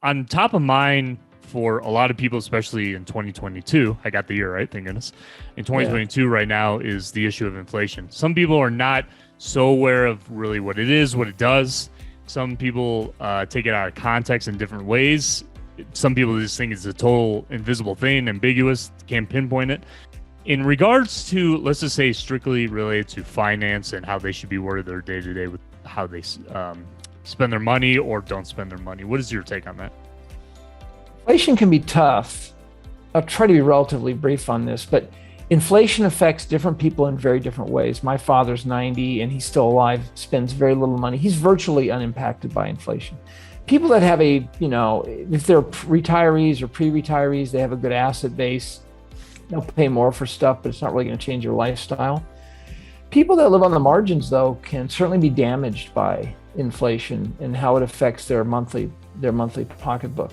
on top of mind for a lot of people, especially in 2022, I got the year right, thank goodness. In 2022 right now is the issue of inflation. Some people are not so aware of really what it is, what it does. Some people take it out of context in different ways. Some people just think it's a total invisible thing, ambiguous, can't pinpoint it. In regards to, let's just say, strictly related to finance and how they should be worded their day-to-day with how they spend their money or don't spend their money, what is your take on that? Inflation can be tough. I'll try to be relatively brief on this, but inflation affects different people in very different ways. My father's 90 and he's still alive, spends very little money. He's virtually unimpacted by inflation. People that have if they're retirees or pre-retirees, they have a good asset base, they'll pay more for stuff, but it's not really going to change their lifestyle. People that live on the margins, though, can certainly be damaged by inflation and how it affects their monthly pocketbook.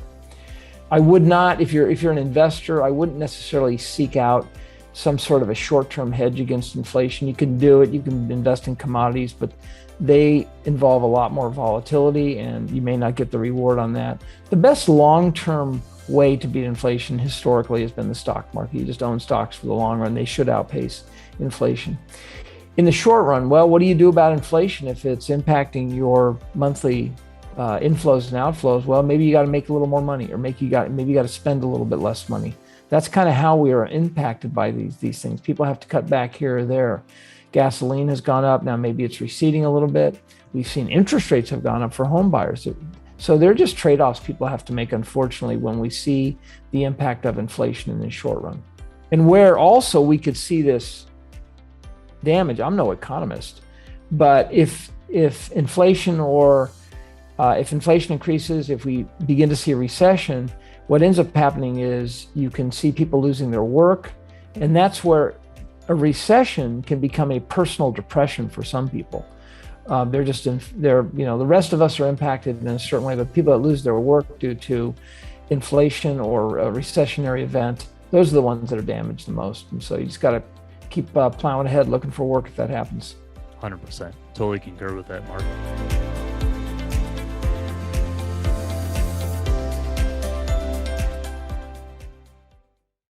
I would not, if you're an investor, I wouldn't necessarily seek out some sort of a short-term hedge against inflation. You can do it, you can invest in commodities, but they involve a lot more volatility and you may not get the reward on that. The best long-term way to beat inflation historically has been the stock market. You just own stocks for the long run. They should outpace inflation. In the short run, well, what do you do about inflation if it's impacting your monthly inflows and outflows? Well, maybe you got to make a little more money, or maybe you got to spend a little bit less money. That's kind of how we are impacted by these things. People have to cut back here or there. Gasoline has gone up. Now maybe it's receding a little bit. We've seen interest rates have gone up for home buyers. So they're just trade-offs people have to make, unfortunately, when we see the impact of inflation in the short run. And where also we could see this damage, I'm no economist, but if inflation increases, if we begin to see a recession, what ends up happening is you can see people losing their work, and that's where a recession can become a personal depression for some people. The rest of us are impacted in a certain way, but people that lose their work due to inflation or a recessionary event, those are the ones that are damaged the most. And so you just got to keep plowing ahead, looking for work if that happens. 100%. Totally concur with that, Mark.